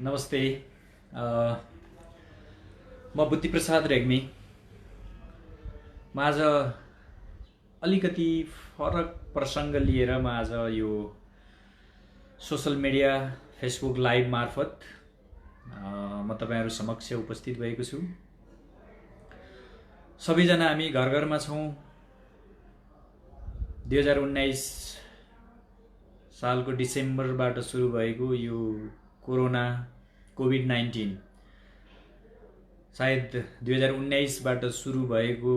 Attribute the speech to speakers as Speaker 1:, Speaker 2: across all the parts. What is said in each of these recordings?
Speaker 1: नमस्ते। म बुद्धिप्रसाद रेग्मी। म आज अलिकति फरक प्रसङ्ग लिएर म आज यो सोसल मिडिया फेसबुक लाइभ मार्फत म तपाईहरु समक्ष उपस्थित भएको छु। सबैजना हामी घर घरमा छौं। 2019 सालको डिसेम्बरबाट सुरु भएको यो कोरोना कोभिड-19 सायद 2019 बाट सुरु भएको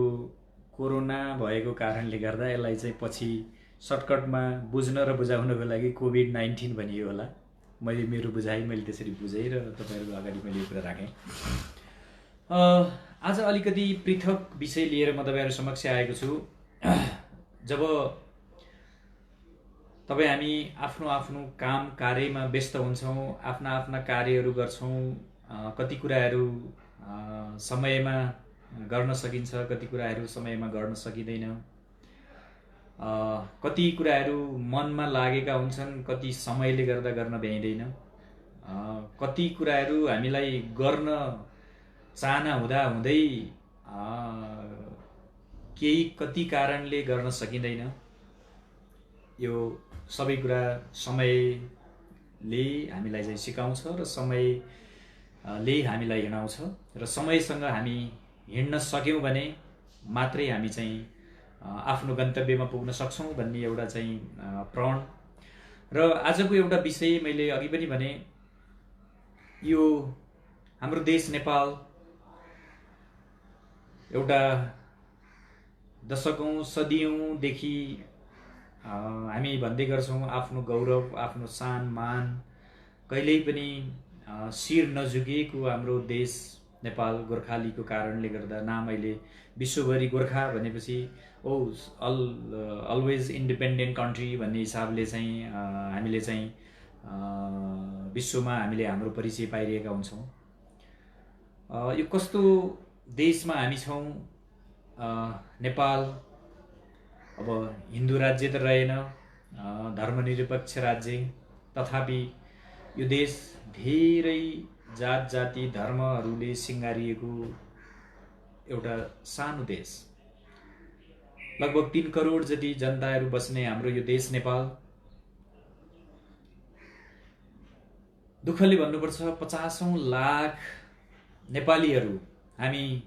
Speaker 1: कोरोना भएको कारणले गर्दा यसलाई चाहिँ पछि सर्टकटमा बुझ्न र बुझाउनको लागि कोभिड-19 भनियो होला। मैले मेरो बुझाइ मैले त्यसरी बुझेँ र तपाईहरुको अगाडि मैले यो कुरा राखेँ। आज अलिकति पृथक विषय लिएर म तपाईहरु समक्ष आएको छु। जब तपाई हामी आफ्नो आफ्नो काम कार्यमा व्यस्त हुन्छौं, आफ्ना कार्यहरू गर्छौं, कति कुराहरू समयमा गर्न सकिन्छ, कति कुराहरू समयमा गर्न सकिदैन, कति कुराहरू मनमा लागेका हुन्छन्, कति समयले गर्दा गर्न भ्याइदैन, कति कुराहरू हामीलाई गर्न चाहना हुँदा हुँदै केही कति कारणले गर्न सकिँदैन। यो सबै कुरा समयले हामीलाई चाहिँ सिकाउँछ र समयले हामीलाई हिँडाउँछ र समयसँग हामी हिँड्न सक्यौं भने मात्रै हामी चाहिँ आफ्नो गन्तव्यमा पुग्न सक्छौं भन्ने एउटा चाहिँ प्रण। र आजको एउटा विषय मैले अघि पनि भने, यो हाम्रो देश नेपाल एउटा दशकौं सदियौंदेखि हामी भन्दै गर्छौं आफ्नो गौरव, आफ्नो सान मान कहिल्यै पनि शिर नझुकेको हाम्रो देश नेपाल गोर्खालीको कारणले गर्दा नाम अहिले विश्वभरि गोर्खा भनेपछि अलवेज इन्डिपेन्डेन्ट कन्ट्री भन्ने हिसाबले चाहिँ हामीले चाहिँ विश्वमा हामीले हाम्रो परिचय पाइरहेका हुन्छौं। यो कस्तो देशमा हामी छौं? नेपाल अब हिन्दू राज्य त रहेन, धर्मनिरपेक्ष राज्य, तथापि यो देश धेरै जात जाति धर्महरूले सिंगारिएको एउटा सानो देश। लगभग 3 करोड जति जनताहरू बस्ने हाम्रो यो देश नेपाल, दुःखले भन्नुपर्छ 50औं लाख नेपालीहरू हामी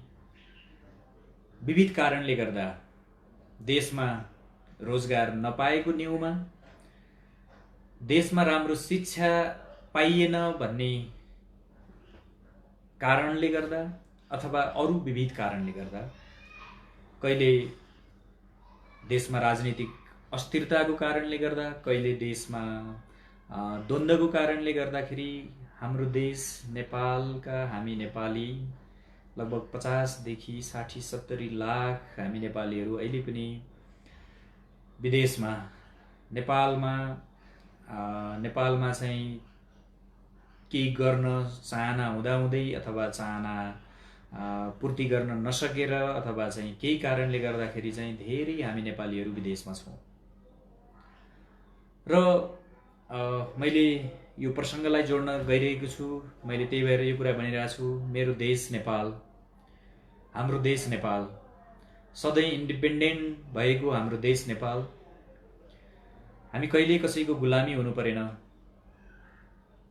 Speaker 1: विविध कारणले गर्दा देशमा रोजगार नपाएको न्यूमा, देशमा राम्रो शिक्षा पाइएन भन्ने कारणले गर्दा अथवा अरू विविध कारणले गर्दा, कहिले देशमा राजनीतिक अस्थिरताको कारणले गर्दा, कहिले देशमा द्वन्द्वको कारणले गर्दाखेरि हाम्रो देश नेपालका हामी नेपाली लगभग 50 देखि 60-70 लाख हामी नेपालीहरू अहिले पनि विदेशमा नेपालमा चाहिँ केही गर्न चाहना हुँदाहुँदै अथवा चाहना पूर्ति गर्न नसकेर अथवा चाहिँ केही कारणले गर्दाखेरि चाहिँ धेरै हामी नेपालीहरू विदेशमा छौं। र मैले यो प्रसङ्गलाई जोड्न गइरहेको छु। मैले त्यही भएर यो कुरा भनिरहेको छु, मेरो देश नेपाल, हाम्रो देश नेपाल, सधैँ इन्डिपेन्डेन्ट भएको हाम्रो देश नेपाल, हामी कहिल्यै कसैको गुलामी हुनु परेन।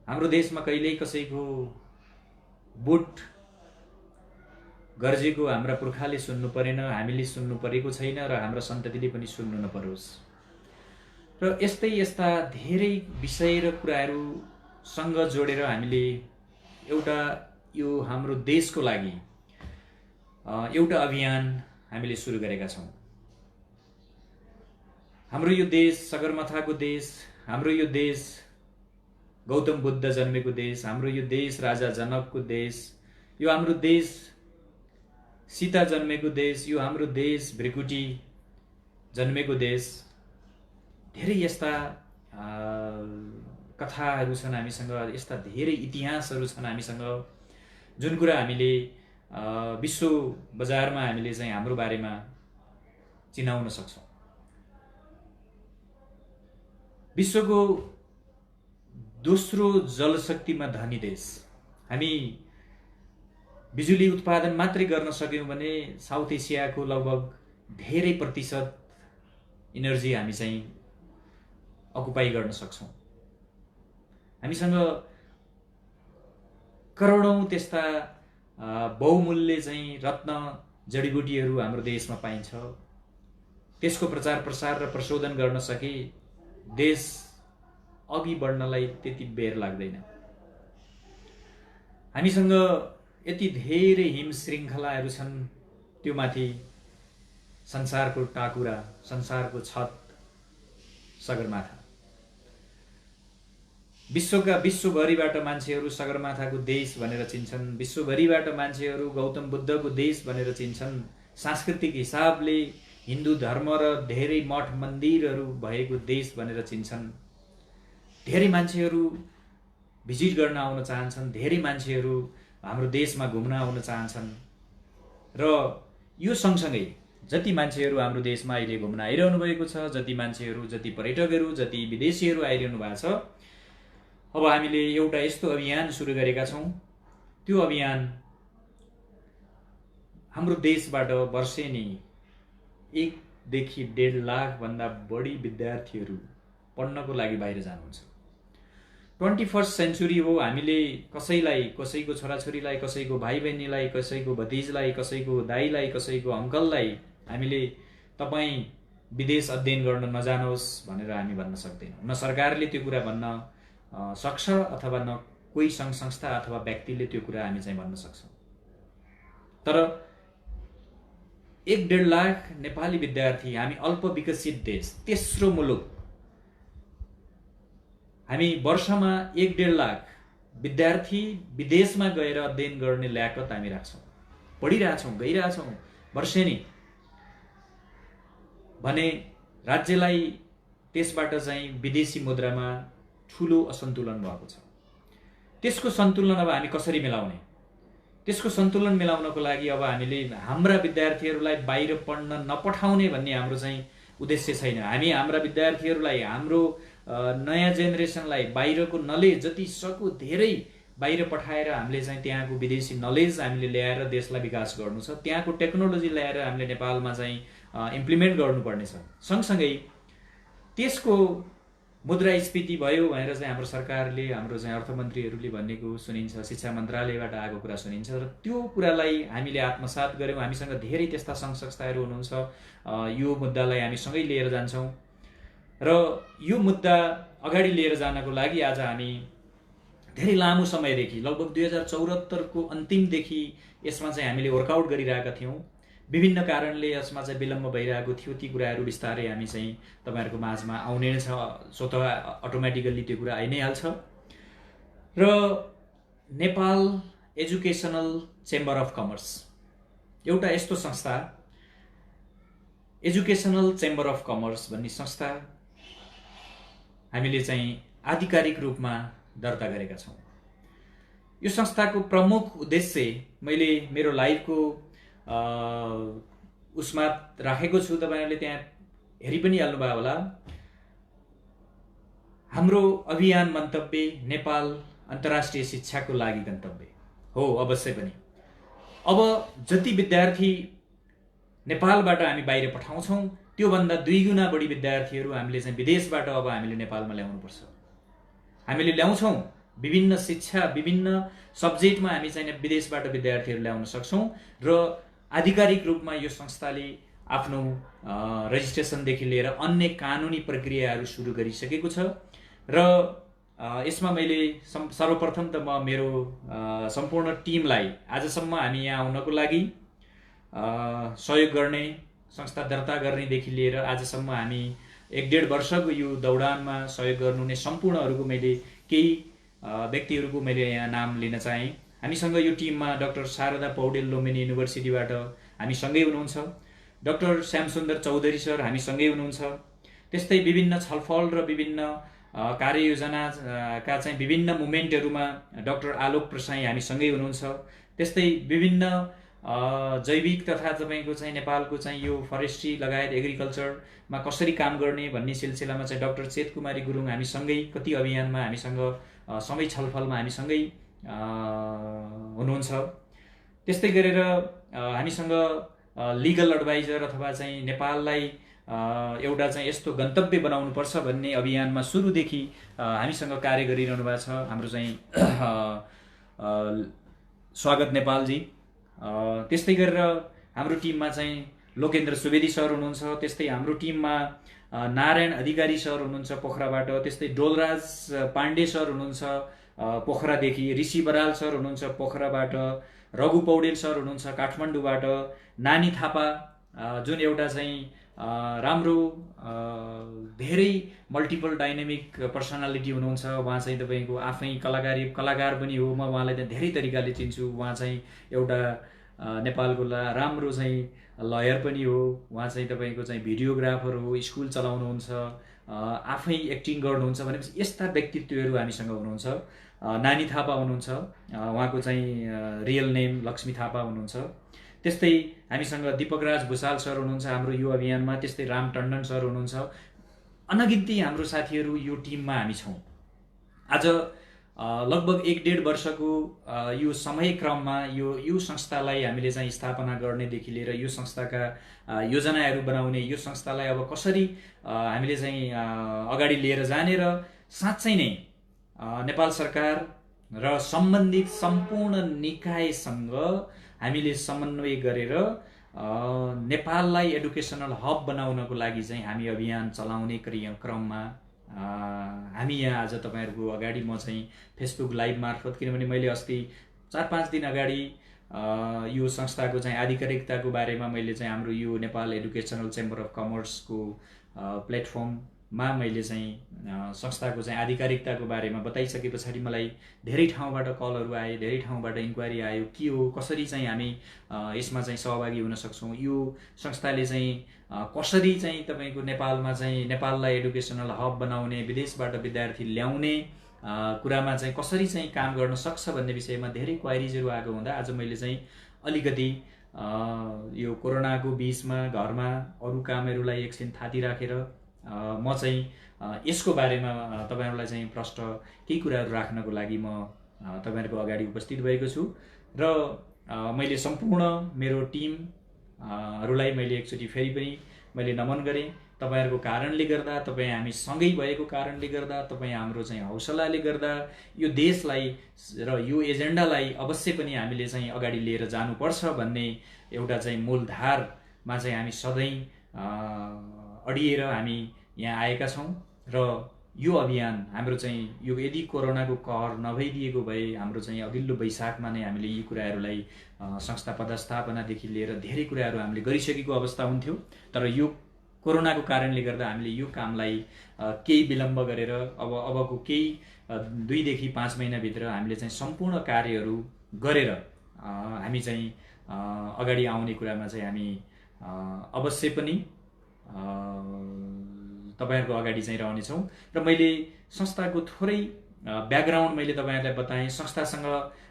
Speaker 1: हाम्रो देशमा कहिल्यै कसैको बुट गर्जेको हाम्रा पुर्खाले सुन्नु परेन, हामीले सुन्नु परेको छैन र हाम्रो सन्ततिले पनि सुन्नु नपरोस्। र यस्ता धेरै विषय र कुराहरूसँग जोडेर हामीले एउटा यो हाम्रो देशको लागि एउटा अभियान हामीले सुरु गरेका छौं। हाम्रो यो देश सगरमाथाको देश, हाम्रो यो देश गौतम बुद्ध जन्मेको देश, हाम्रो यो देश राजा जनकको देश, यो हाम्रो देश सीता जन्मेको देश, यो हाम्रो देश भृकुटी जन्मेको देश। धेरै यस्ता कथाहरू छन् हामीसँग, यस्ता धेरै इतिहासहरू छन् हामीसँग, जुन कुरा हामीले विश्व बजारमा हामीले चाहिँ हाम्रो बारेमा चिनाउन सक्छौं। विश्वको दोस्रो जलशक्तिमा धनी देश। हामी बिजुली उत्पादन मात्रै गर्न सक्यौँ भने साउथ एसियाको लगभग धेरै प्रतिशत इनर्जी हामी चाहिँ अकुपाई गर्न सक्छौँ। हामीसँग करोडौँ त्यस्ता बहुमूल्य चाहिँ रत्न जडीबुटीहरू हाम्रो देशमा पाइन्छ। त्यसको प्रचार प्रसार र प्रशोधन गर्न सके देश अघि बढ्नलाई त्यति बेर लाग्दैन। हामीसँग यति धेरै हिम श्रृङ्खलाहरू छन्, त्यो माथि संसारको टाकुरा, संसारको छत सगरमाथा। विश्वभरिबाट मान्छेहरू सगरमाथाको देश भनेर चिन्छन्, विश्वभरिबाट मान्छेहरू गौतम बुद्धको देश भनेर चिन्छन्। सांस्कृतिक हिसाबले हिन्दू धर्म र धेरै मठ मन्दिरहरू भएको देश भनेर चिन्छन्। धेरै मान्छेहरू भिजिट गर्न आउन चाहन्छन्, धेरै मान्छेहरू हाम्रो देशमा घुम्न आउन चाहन्छन्। र यो सँगसँगै जति मान्छेहरू हाम्रो देशमा अहिले घुम्न आइरहनु भएको छ, जति मान्छेहरू, जति पर्यटकहरू, जति विदेशीहरू आइरहनु भएको छ, अब हामीले एउटा यस्तो अभियान सुरु गरेका छौँ। त्यो अभियान हाम्रो देशबाट वर्षेनी 1 देखि 1.5 लाख भन्दा बढी विद्यार्थीहरू पढ्नको लागि बाहिर जानुहुन्छ। 21st सेन्चुरी हो। हामीले कसैलाई, कसैको छोराछोरीलाई, कसैको भाइ बहिनीलाई, कसैको भतिजलाई, कसैको दाइलाई, कसैको अङ्कललाई हामीले तपाईँ विदेश अध्ययन गर्न नजानुहोस् भनेर हामी भन्न सक्दैनौँ। न सरकारले त्यो कुरा भन्न सक्छ अथवा न कोही सङ्घ संस्था अथवा व्यक्तिले त्यो कुरा हामी चाहिँ भन्न सक्छौँ। तर 1.5 लाख नेपाली विद्यार्थी, हामी अल्प विकसित देश, तेस्रो मुलुक, हामी वर्षमा 1.5 लाख विद्यार्थी विदेशमा गएर अध्ययन गर्ने ल्याकत हामी राख्छौँ, पढिरहेछौँ, गइरहेछौँ वर्षेनी भने राज्यलाई त्यसबाट चाहिँ विदेशी मुद्रामा ठुलो असन्तुलन भएको छ। त्यसको सन्तुलन अब हामी कसरी मिलाउने? त्यसको सन्तुलन मिलाउनको लागि अब हामीले हाम्रा विद्यार्थीहरूलाई बाहिर पढ्न नपठाउने भन्ने हाम्रो चाहिँ उद्देश्य छैन। हामी हाम्रा विद्यार्थीहरूलाई, हाम्रो नयाँ जेनेरेसनलाई बाहिरको नलेज जति सक्यो धेरै बाहिर पठाएर हामीले चाहिँ त्यहाँको विदेशी नलेज हामीले ल्याएर देशलाई विकास गर्नु छ। त्यहाँको टेक्नोलोजी ल्याएर हामीले नेपालमा चाहिँ इम्प्लिमेन्ट गर्नुपर्नेछ। सँगसँगै त्यसको मुद्रास्फीति भयो भनेर चाहिँ हाम्रो सरकारले, हाम्रो चाहिँ अर्थमन्त्रीहरूले भनेको सुनिन्छ, शिक्षा मन्त्रालयबाट आएको कुरा सुनिन्छ। र त्यो कुरालाई हामीले आत्मसात गऱ्यौँ। हामीसँग धेरै त्यस्ता सङ्घ संस्थाहरू हुनुहुन्छ। यो मुद्दालाई हामी सँगै लिएर जान्छौँ र यो मुद्दा अगाडि लिएर जानको लागि आज हामी धेरै लामो समयदेखि, लगभग 2074 को अन्तिमदेखि यसमा चाहिँ हामीले वर्कआउट गरिरहेका थियौँ। विभिन्न कारणले यसमा चाहिँ विलम्ब भइरहेको थियो। ती कुराहरू बिस्तारै हामी चाहिँ तपाईँहरूको माझमा आउने नै छ, स्वतः अटोमेटिकल्ली त्यो कुरा आइ नै हाल्छ। र Nepal educational chamber of commerce एउटा यस्तो संस्था, एजुकेसनल चेम्बर अफ कमर्स भन्ने संस्था हामीले चाहिँ आधिकारिक रूपमा दर्ता गरेका छौँ। यो संस्थाको प्रमुख उद्देश्य मैले मेरो लाइभको उसमा राखेको छु, तपाईँहरूले त्यहाँ हेरि पनि हाल्नुभयो होला। हाम्रो अभियान मन्तव्य नेपाल अन्तर्राष्ट्रिय शिक्षाको लागि गन्तव्य हो। अवश्य पनि अब जति विद्यार्थी नेपालबाट हामी बाहिर पठाउँछौँ त्योभन्दा 2 गुणा बढी विद्यार्थीहरू हामीले चाहिँ विदेशबाट अब हामीले नेपालमा ल्याउनुपर्छ। हामीले ल्याउँछौँ, विभिन्न शिक्षा, विभिन्न सब्जेक्टमा हामी चाहिँ विदेशबाट विद्यार्थीहरू ल्याउन सक्छौँ। र आधिकारिक रूपमा यो संस्थाले आफ्नो रजिस्ट्रेसनदेखि लिएर अन्य कानुनी प्रक्रियाहरू सुरु गरिसकेको छ। र यसमा मैले सर्वप्रथम त म मेरो सम्पूर्ण टिमलाई आजसम्म हामी यहाँ आउनको लागि सहयोग गर्ने, संस्था दर्ता गर्नेदेखि लिएर आजसम्म हामी 1.5 वर्षको यो दौडानमा सहयोग गर्नुहुने सम्पूर्णहरूको मैले केही व्यक्तिहरूको मैले यहाँ नाम लिन चाहेँ। हामीसँग यो टिममा डाक्टर शारदा पौडेल लुम्बिनी युनिभर्सिटीबाट हामीसँगै हुनुहुन्छ, डाक्टर श्यामसुन्दर चौधरी सर हामीसँगै हुनुहुन्छ। त्यस्तै विभिन्न छलफल र विभिन्न कार्ययोजनाका चाहिँ विभिन्न मुभमेन्टहरूमा डाक्टर आलोक प्रसाई हामीसँगै हुनुहुन्छ। त्यस्तै विभिन्न जैविक तथा तपाईँको चाहिँ नेपालको चाहिँ यो फरेस्ट्री लगायत एग्रिकल्चरमा कसरी काम गर्ने भन्ने सिलसिलामा चाहिँ डाक्टर चेत कुमारी गुरुङ हामीसँगै कति अभियानमा हामीसँग सबै छलफलमा हामीसँगै हुनुहुन्छ। त्यस्तै गरेर हामीसँग लिगल एडभाइजर अथवा चाहिँ नेपाललाई एउटा चाहिँ यस्तो गन्तव्य बनाउनुपर्छ भन्ने अभियानमा सुरुदेखि हामीसँग कार्य गरिरहनु भएको छ हाम्रो चाहिँ स्वागत नेपालजी। त्यस्तै गरेर हाम्रो टिममा चाहिँ लोकेन्द्र सुवेदी सर हुनुहुन्छ। त्यस्तै हाम्रो टिममा नारायण अधिकारी सर हुनुहुन्छ पोखराबाट। त्यस्तै डोलराज पाण्डे सर हुनुहुन्छ पोखरादेखि। ऋषि बराल सर हुनुहुन्छ पोखराबाट। रघु पौडेल सर हुनुहुन्छ काठमाडौँबाट। नानी थापा जुन एउटा चाहिँ राम्रो धेरै मल्टिपल डाइनामिक पर्सनालिटी हुनुहुन्छ। उहाँ चाहिँ तपाईँको आफै कलाकार पनि हो। म उहाँलाई चाहिँ धेरै तरिकाले चिन्छु। उहाँ चाहिँ एउटा नेपालको राम्रो चाहिँ लयर पनि हो। उहाँ चाहिँ तपाईँको चाहिँ भिडियोग्राफर हो, स्कुल चलाउनुहुन्छ, आफै एक्टिङ गर्नुहुन्छ भनेपछि यस्ता व्यक्तित्वहरू हामीसँग हुनुहुन्छ। नानी थापा हुनुहुन्छ, उहाँको चाहिँ रियल नेम लक्ष्मी थापा हुनुहुन्छ। त्यस्तै हामीसँग दीपकराज भुषाल सर हुनुहुन्छ हाम्रो यो अभियानमा। त्यस्तै राम टन्डन सर हुनुहुन्छ। अनगिन्ती हाम्रो साथीहरू यो टिममा हामी छौँ। आज लगभग 1.5 वर्षको यो समयक्रममा यो संस्थालाई हामीले चाहिँ स्थापना गर्नेदेखि लिएर यो संस्थाका योजनाहरू बनाउने, यो संस्थालाई अब कसरी हामीले चाहिँ अगाडि लिएर जाने र साँच्चै नै नेपाल सरकार र सम्बन्धित सम्पूर्ण निकायसँग हामीले समन्वय गरेर नेपाललाई एडुकेसनल हब बनाउनको लागि चाहिँ हामी अभियान चलाउने क्रममा हामी यहाँ आज तपाईँहरूको अगाडि म चाहिँ फेसबुक लाइभ मार्फत, किनभने मैले अस्ति 4-5 दिन अगाडि यो संस्थाको चाहिँ आधिकारिकताको बारेमा मैले चाहिँ हाम्रो यो नेपाल एडुकेसनल चेम्बर अफ कमर्सको प्लेटफर्ममा मैले चाहिँ संस्थाको चाहिँ आधिकारिकताको बारेमा बताइसके पछाडि मलाई धेरै ठाउँबाट कलहरू आए, धेरै ठाउँबाट इन्क्वायरी आयो के हो, कसरी चाहिँ हामी यसमा चाहिँ सहभागी हुन सक्छौँ, यो संस्थाले चाहिँ कसरी चाहिँ तपाईँको नेपालमा चाहिँ नेपाललाई एडुकेसनल हब बनाउने, विदेशबाट विद्यार्थी ल्याउने कुरामा चाहिँ कसरी चाहिँ काम गर्न सक्छ भन्ने विषयमा धेरै क्वाइरिजहरू आएको हुँदा आज मैले चाहिँ अलिकति यो कोरोनाको बीचमा घरमा अरू कामहरूलाई एकछिन थाती राखेर म चाहिँ यसको बारेमा तपाईहरुलाई चाहिँ प्रश्न केही कुराहरू राख्नको लागि म तपाईहरुको अगाडि उपस्थित भएको छु र मैले सम्पूर्ण मेरो टिम हरूलाई मैले एकचोटी फेरि पनि मैले नमन गरे। तपाईहरुको कारणले गर्दा, तपाई हामी सँगै भएको कारणले गर्दा, तपाई हाम्रो चाहिँ हौसलाले गर्दा यो देशलाई र यो एजेन्डालाई अवश्य पनि हामीले चाहिँ अगाडि लिएर जानुपर्छ भन्ने एउटा चाहिँ मूलधारमा चाहिँ हामी सधैँ अडिएर हामी यहाँ आएका छौं र यो अभियान हाम्रो चाहिँ यो यदि कोरोनाको कहर नभइदिएको भए हाम्रो चाहिँ अघिल्लो वैशाखमा नै हामीले यी कुराहरूलाई संस्था पदस्थापनादेखि लिएर धेरै कुराहरू हामीले गरिसकेको अवस्था हुन्थ्यो। तर यो कोरोनाको कारणले गर्दा हामीले यो कामलाई केही विलम्ब गरेर अबको केही 2 देखि 5 महिनाभित्र हामीले चाहिँ सम्पूर्ण कार्यहरू गरेर हामी चाहिँ अगाडि आउने कुरामा चाहिँ हामी अवश्य पनि तपाईहरुको अगाडि चाहिँ रहनेछौँ। र मैले संस्थाको थोरै ब्याकग्राउन्ड मैले तपाईहरुलाई बताएँ। संस्थासँग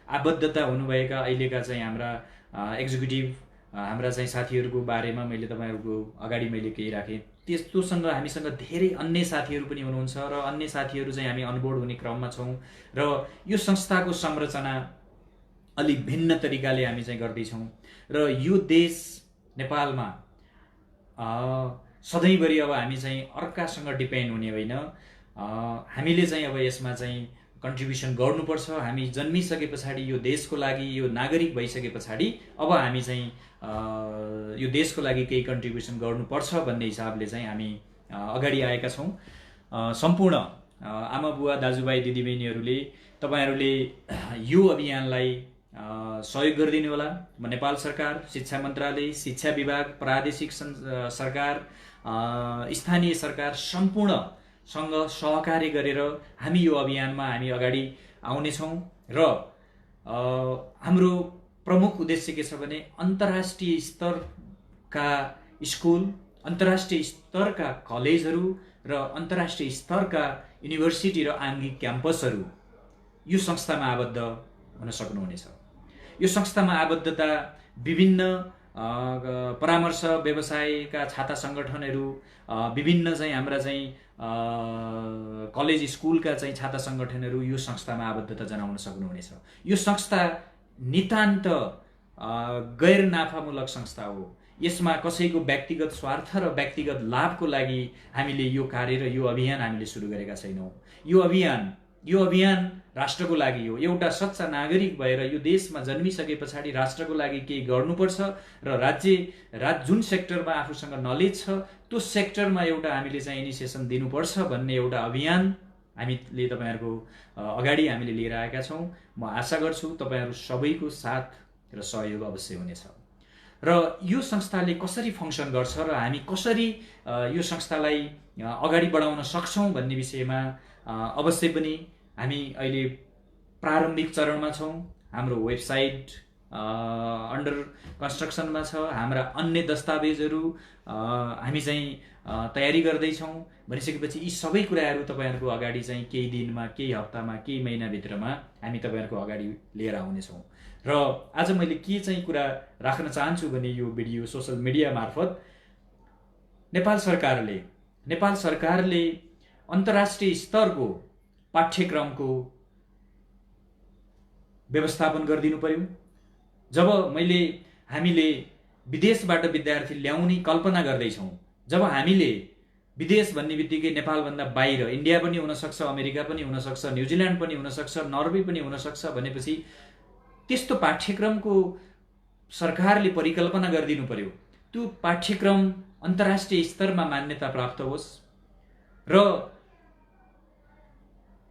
Speaker 1: आबद्धता हुनुभएका अहिलेका चाहिँ हाम्रा एक्जिक्युटिभ हाम्रा चाहिँ साथीहरुको बारेमा मैले तपाईहरुको अगाडि मैले केही राखेँ। त्यस्तोसँग हामीसँग धेरै अन्य साथीहरु पनि हुनुहुन्छ र अन्य साथीहरु चाहिँ हामी अनबोर्ड हुने क्रममा छौं र यो संस्थाको संरचना अलि भिन्न तरिकाले हामी चाहिँ गर्दै छौं र यो देश नेपालमा सधैँभरि अब हामी चाहिँ अर्कासँग डिपेन्ड हुने होइन। हामीले चाहिँ अब यसमा चाहिँ कन्ट्रिब्युसन गर्नुपर्छ। हामी जन्मिसके पछाडि यो देशको लागि यो नागरिक भइसके पछाडि अब हामी चाहिँ यो देशको लागि केही कन्ट्रिब्युसन गर्नुपर्छ भन्ने हिसाबले चाहिँ हामी अगाडि आएका छौं। सम्पूर्ण आमा बुवा दाजुभाइ दिदीबहिनीहरूले तपाईहरुले यो अभियानलाई सहयोग गरिदिनु होला। नेपाल सरकार, शिक्षा मन्त्रालय, शिक्षा विभाग, प्रादेशिक सरकार, स्थानीय सरकार सम्पूर्णसँग सहकार्य गरेर हामी यो अभियानमा हामी अगाडि आउनेछौँ र हाम्रो प्रमुख उद्देश्य के छ भने अन्तर्राष्ट्रिय स्तरका स्कुल, अन्तर्राष्ट्रिय स्तरका कलेजहरू र अन्तर्राष्ट्रिय स्तरका युनिभर्सिटी र आङ्गिक क्याम्पसहरू यो संस्थामा आबद्ध हुन सक्नुहुनेछ। यो संस्थामा आबद्धता विभिन्न परामर्श व्यवसायका छाता सङ्गठनहरू, विभिन्न चाहिँ हाम्रा चाहिँ कलेज स्कुलका चाहिँ छाता सङ्गठनहरू यो संस्थामा आबद्धता जनाउन सक्नुहुनेछ। यो संस्था नितान्त गैर नाफामूलक संस्था हो। यसमा कसैको व्यक्तिगत स्वार्थ र व्यक्तिगत लाभको लागि हामीले यो कार्य र यो अभियान हामीले सुरु गरेका छैनौँ। यो अभियान राष्ट्रको लागि हो। एउटा सच्चा नागरिक भएर यो देशमा जन्मिसके पछाडि राष्ट्रको लागि केही गर्नुपर्छ र जुन सेक्टरमा आफूसँग नलेज छ त्यो सेक्टरमा एउटा हामीले चाहिँ इनिसिएसन दिनुपर्छ भन्ने एउटा अभियान हामीले तपाईँहरूको अगाडि हामीले लिएर आएका छौँ। म आशा गर्छु तपाईँहरू सबैको साथ र सहयोग अवश्य हुनेछ। र यो संस्थाले कसरी फङ्सन गर्छ र हामी कसरी यो संस्थालाई अगाडि बढाउन सक्छौँ भन्ने विषयमा अवश्य पनि हामी अहिले प्रारम्भिक चरणमा छौँ। हाम्रो वेबसाइट अन्डर कन्स्ट्रक्सनमा छ। हाम्रा अन्य दस्तावेजहरू हामी चाहिँ तयारी गर्दैछौँ। भनिसकेपछि यी सबै कुराहरू तपाईँहरूको अगाडि चाहिँ केही दिनमा, केही हप्तामा, केही महिनाभित्रमा हामी तपाईँहरूको अगाडि लिएर आउनेछौँ। र आज मैले के चाहिँ कुरा राख्न चाहन्छु भने यो भिडियो सोसल मिडिया मार्फत नेपाल सरकारले अन्तर्राष्ट्रिय स्तरको पाठ्यक्रमको व्यवस्थापन गरिदिनु पर्यो। जब हामीले विदेशबाट विद्यार्थी ल्याउने कल्पना गर्दैछौँ, जब हामीले विदेश भन्ने बित्तिकै नेपालभन्दा बाहिर इन्डिया पनि हुनसक्छ, अमेरिका पनि हुनसक्छ, न्युजिल्यान्ड पनि हुनसक्छ, नर्वे पनि हुनसक्छ भनेपछि त्यस्तो पाठ्यक्रमको सरकारले परिकल्पना गरिदिनु पर्यो। त्यो पाठ्यक्रम अन्तर्राष्ट्रिय स्तरमा मान्यता प्राप्त होस् र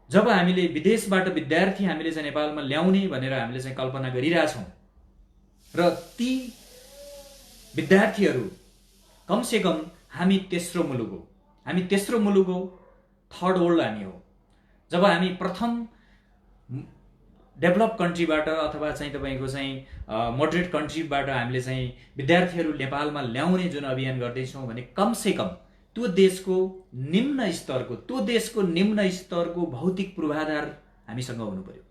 Speaker 1: जब हामीले विदेशबाट विद्यार्थी हामीले चाहिँ नेपालमा ल्याउने भनेर हामीले चाहिँ कल्पना गरिरहेछौँ र ती विद्यार्थीहरू कमसेकम हामी तेस्रो मुलुक हो, थर्ड वर्ल्ड हामी हो। जब हामी प्रथम डेभलप कन्ट्रीबाट अथवा चाहिँ तपाईँको चाहिँ मोडरेट कन्ट्रीबाट हामीले चाहिँ विद्यार्थीहरू नेपालमा ल्याउने जुन अभियान गर्दैछौँ भने कमसेकम त्यो देशको निम्न स्तरको भौतिक पूर्वाधार हामीसँग हुनु पर्यो।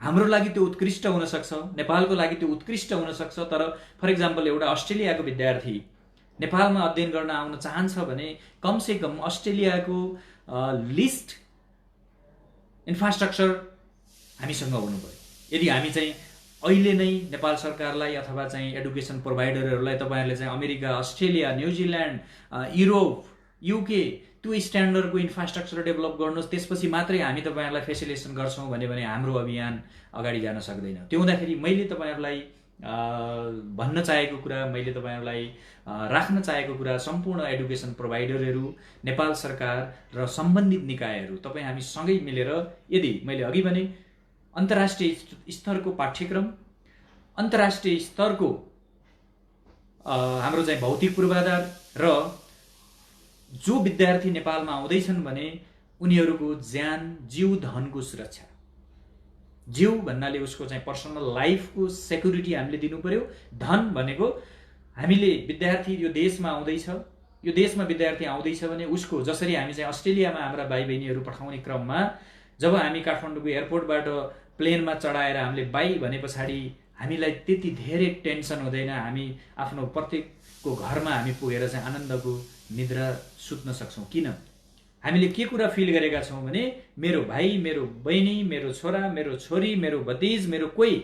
Speaker 1: हाम्रो लागि त्यो उत्कृष्ट हुनसक्छ, नेपालको लागि त्यो उत्कृष्ट हुनसक्छ। तर फर इक्जाम्पल एउटा अस्ट्रेलियाको विद्यार्थी नेपालमा अध्ययन गर्न आउन चाहन्छ भने कमसेकम अस्ट्रेलियाको लिस्ट इन्फ्रास्ट्रक्चर हामीसँग हुनु पर्यो। यदि हामी चाहिँ अहिले नै नेपाल सरकारलाई अथवा चाहिँ एडुकेसन प्रोभाइडरहरूलाई तपाईँहरूले चाहिँ America, Australia, New Zealand, Europe, UK त्यो स्ट्यान्डर्डको इन्फ्रास्ट्रक्चर डेभलप गर्नुहोस्, त्यसपछि मात्रै हामी तपाईँहरूलाई फेसिलिटेसन गर्छौँ भने हाम्रो अभियान अगाडि जान सक्दैन। त्यो हुँदाखेरि मैले तपाईँहरूलाई भन्न चाहेको कुरा, मैले तपाईँहरूलाई राख्न चाहेको कुरा, सम्पूर्ण एडुकेसन प्रोभाइडरहरू, नेपाल सरकार र सम्बन्धित निकायहरू तपाईँ हामी सँगै मिलेर यदि मैले अघि भने अन्तर्राष्ट्रिय स्तरको पाठ्यक्रम, अन्तर्राष्ट्रिय स्तरको हाम्रो चाहिँ भौतिक पूर्वाधार र जो विद्यार्थी नेपालमा आउँदैछन् भने उनीहरूको ज्यान, जीव, धनको सुरक्षा, जीव भन्नाले उसको चाहिँ पर्सनल लाइफको सेक्युरिटी हामीले दिनु पर्यो। धन भनेको हामीले विद्यार्थी यो देशमा विद्यार्थी आउँदैछ भने उसको जसरी हामी चाहिँ अस्ट्रेलियामा हाम्रा भाइ बहिनीहरू पठाउने क्रममा जब हामी काठमाडौँको एयरपोर्टबाट प्लेनमा चढाएर हामीले बाई भने पछाडि हामीलाई त्यति धेरै टेन्सन हुँदैन। हामी आफ्नो प्रत्येकको घरमा हामी पुगेर चाहिँ आनन्दको निद्रा सुत्न सक्छौँ। किन? हामीले के कुरा फिल गरेका छौँ भने मेरो भाइ, मेरो बहिनी, मेरो छोरा, मेरो छोरी, मेरो भतिज, मेरो कोही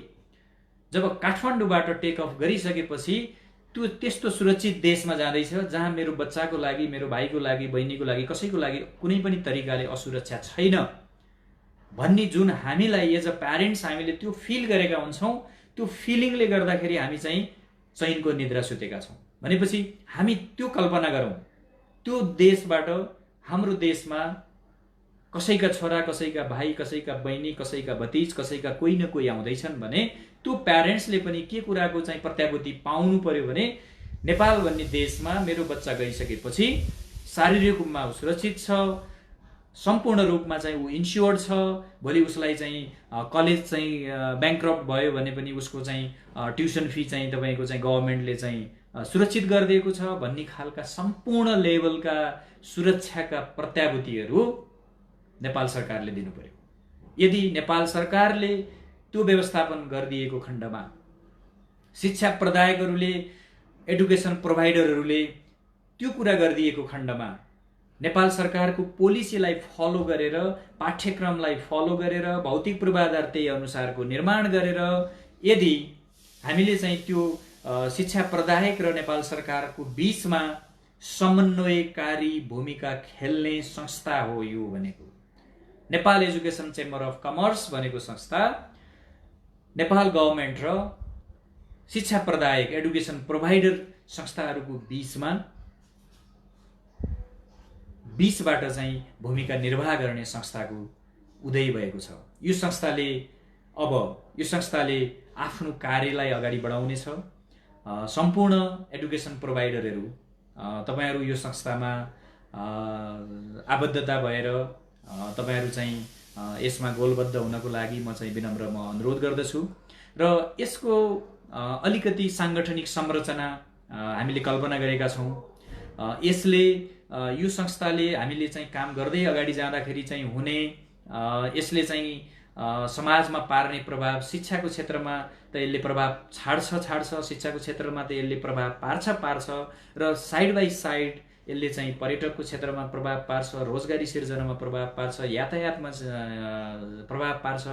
Speaker 1: जब काठमाडौँबाट टेक अफ गरिसकेपछि त्यो त्यस्तो सुरक्षित देशमा जाँदैछ जहाँ मेरो बच्चाको लागि, मेरो भाइको लागि, बहिनीको लागि, कसैको लागि कुनै पनि तरिकाले असुरक्षा छैन भन्ने जुन हामीलाई एज अ प्यारेन्ट्स हामीले त्यो फिल गरेका हुन्छौँ, त्यो फिलिङले गर्दाखेरि हामी चाहिँ चैनको निद्रा सुतेका छौँ। भनेपछि हामी त्यो कल्पना गरौँ, त्यो देशबाट हाम्रो देशमा कसैका छोरा, कसैका भाइ, कसैका बहिनी, कसैका भतिज, कसैका कोही न कोही आउँदैछन् भने त्यो प्यारेन्ट्सले पनि के कुराको चाहिँ प्रत्याभूति पाउनु पर्यो भने नेपाल भन्ने देशमा मेरो बच्चा गइसकेपछि शारीरिक रूपमा सुरक्षित छ, सम्पूर्ण रूपमा चाहिँ ऊ इन्स्योर्ड छ। भोलि उसलाई चाहिँ कलेज चाहिँ ब्याङ्क्रप्ट भयो भने पनि उसको चाहिँ ट्युसन फी चाहिँ तपाईँको चाहिँ गभर्मेन्टले चाहिँ सुरक्षित गरिदिएको छ भन्ने खालका सम्पूर्ण लेभलका सुरक्षाका प्रत्याभूतिहरू नेपाल सरकारले दिनु पर्यो। यदि नेपाल सरकारले त्यो व्यवस्थापन गरिदिएको खण्डमा शिक्षा प्रदायकहरूले एडुकेसन प्रोभाइडरहरूले त्यो कुरा गरिदिएको खण्डमा नेपाल सरकारको पोलिसीलाई फलो गरेर, पाठ्यक्रमलाई फलो गरेर, भौतिक पूर्वाधार त्यही अनुसारको निर्माण गरेर यदि हामीले चाहिँ त्यो शिक्षा प्रदायक र नेपाल सरकारको बीचमा समन्वयकारी भूमिका खेल्ने संस्था हो यो भनेको। Nepal education chamber of commerce भनेको संस्था नेपाल गभर्मेन्ट र शिक्षा प्रदायक एडुकेसन प्रोभाइडर संस्थाहरूको बीचबाट चाहिँ भूमिका निर्वाह गर्ने संस्थाको उदय भएको छ। यो संस्थाले आफ्नो कार्यलाई अगाडि बढाउनेछ। सम्पूर्ण एडुकेसन प्रोभाइडरहरू तपाईहरु यो संस्थामा आबद्धता भएर तपाईहरु चाहिँ यसमा गोलबद्ध हुनको लागि म चाहिँ विनम्र अनुरोध गर्दछु र यसको अलिकति सांगठनिक संरचना हामीले कल्पना गरेका छौं। यसले यो संस्थाले हामीले चाहिँ काम गर्दै अगाडि जाँदाखेरि चाहिँ हुने यसले चाहिँ समाजमा पार्ने प्रभाव, शिक्षाको क्षेत्रमा त यसले प्रभाव छाड्छ, शिक्षाको क्षेत्रमा त यसले प्रभाव पार्छ र साइड बाइ साइड यसले चाहिँ पर्यटकको क्षेत्रमा प्रभाव पार्छ, रोजगारी सिर्जनामा प्रभाव पार्छ, यातायातमा प्रभाव पार्छ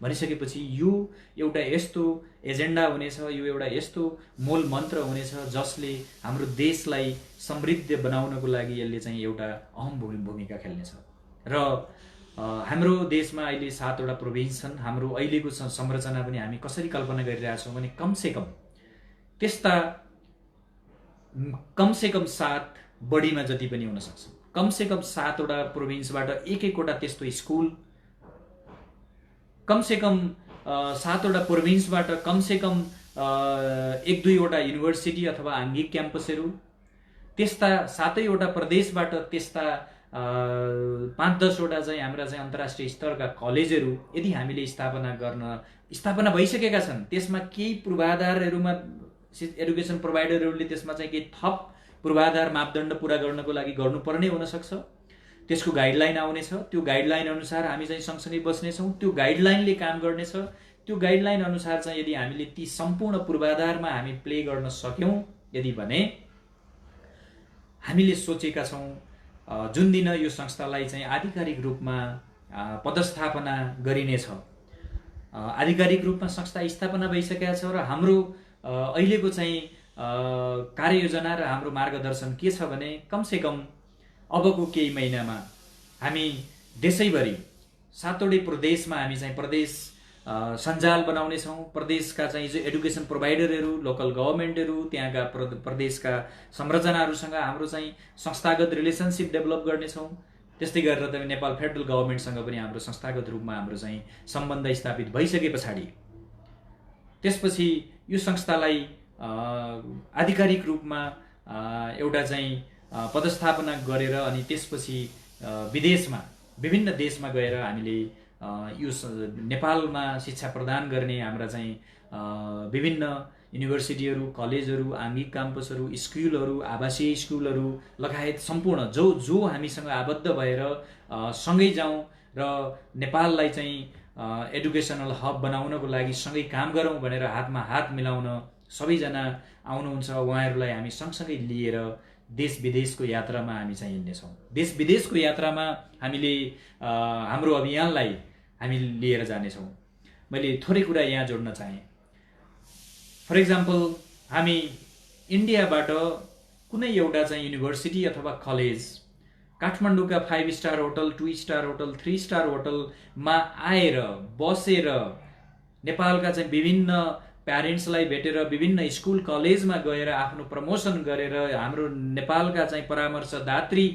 Speaker 1: भनिसकेपछि यो एउटा यस्तो एजेन्डा हुनेछ, यो एउटा यस्तो मूल मन्त्र हुनेछ जसले हाम्रो देशलाई समृद्ध बनाउनको लागि यसले चाहिँ एउटा अहम भूमिका खेल्नेछ। र हाम्रो देशमा अहिले 7 वटा प्रोभिन्स छन्। हाम्रो अहिलेको संरचना पनि हामी कसरी कल्पना गरिरहेछौँ भने कमसेकम 7 बढीमा जति पनि हुन सक्छ। कमसेकम 7 वटा प्रोभिन्सबाट एक-एकवटा त्यस्तो स्कुल, कमसेकम 7 वटा प्रोभिन्सबाट कमसेकम 1-2 वटा युनिभर्सिटी अथवा आङ्गिक क्याम्पसहरू, त्यस्ता 7 वटा प्रदेशबाट त्यस्ता 5-10 वटा चाहिँ हाम्रा चाहिँ अन्तर्राष्ट्रिय स्तरका कलेजहरू यदि हामीले स्थापना भइसकेका छन्, त्यसमा केही पूर्वाधारहरूमा एडुकेसन प्रोभाइडरहरूले त्यसमा चाहिँ केही थप पूर्वाधार मापदण्ड पूरा गर्नको लागि गर्नुपर्ने हुन सक्छ। त्यसको गाइडलाइन आउनेछ। त्यो गाइडलाइन अनुसार हामी चाहिँ सँगसँगै बस्नेछौँ। त्यो गाइडलाइनले काम गर्नेछ। त्यो गाइडलाइन अनुसार चाहिँ यदि हामीले ती सम्पूर्ण पूर्वाधारमा हामी प्ले गर्न सक्यौं यदि भने हामीले सोचेका छौं जुन दिन यो संस्थालाई चाहिँ आधिकारिक रूपमा पदस्थापना गरिनेछ, आधिकारिक रूपमा संस्था स्थापना भइसकेको छ र हाम्रो अहिलेको चाहिँ कार्ययोजना र हाम्रो मार्गदर्शन के छ भने कमसेकम अबको केही महिनामा हामी देशैभरि 7 वटै प्रदेशमा हामी चाहिँ प्रदेश सञ्जाल बनाउनेछौँ। प्रदेशका चाहिँ जो एडुकेसन प्रोभाइडरहरू, लोकल गभर्मेन्टहरू, त्यहाँका प्रदेशका संरचनाहरूसँग हाम्रो चाहिँ संस्थागत रिलेसनसिप डेभलप गर्नेछौँ। त्यस्तै गरेर त नेपाल फेडरल गभर्मेन्टसँग पनि हाम्रो संस्थागत रूपमा हाम्रो चाहिँ सम्बन्ध स्थापित भइसके पछाडि त्यसपछि यो संस्थालाई आधिकारिक रूपमा एउटा चाहिँ पदस्थापना गरेर अनि त्यसपछि विदेशमा विभिन्न देशमा गएर हामीले यो नेपालमा शिक्षा प्रदान गर्ने हाम्रा चाहिँ विभिन्न युनिभर्सिटीहरू, कलेजहरू, आङ्गिक क्याम्पसहरू, स्कुलहरू, आवासीय स्कुलहरू लगायत सम्पूर्ण जो हामीसँग आबद्ध भएर सँगै जाउँ र नेपाललाई चाहिँ एडुकेसनल हब बनाउनको लागि सँगै काम गरौँ भनेर हातमा हात मिलाउन सबैजना आउनुहुन्छ। उहाँहरूलाई हामी सँगसँगै लिएर देश विदेशको यात्रामा हामी चाहिँ हिँड्नेछौँ। देश विदेशको यात्रामा हामीले हाम्रो अभियानलाई हामी लिएर जानेछौँ। मैले थोरै कुरा यहाँ जोड्न चाहेँ। फर इक्जाम्पल हामी इन्डियाबाट कुनै एउटा चाहिँ युनिभर्सिटी अथवा कलेज काठमाडौँका 5 star hotel, 2 star hotel, 3 star होटलमा आएर बसेर नेपालका चाहिँ विभिन्न प्यारेन्ट्सलाई भेटेर विभिन्न स्कुल कलेजमा गएर आफ्नो प्रमोसन गरेर हाम्रो नेपालका चाहिँ परामर्शदात्री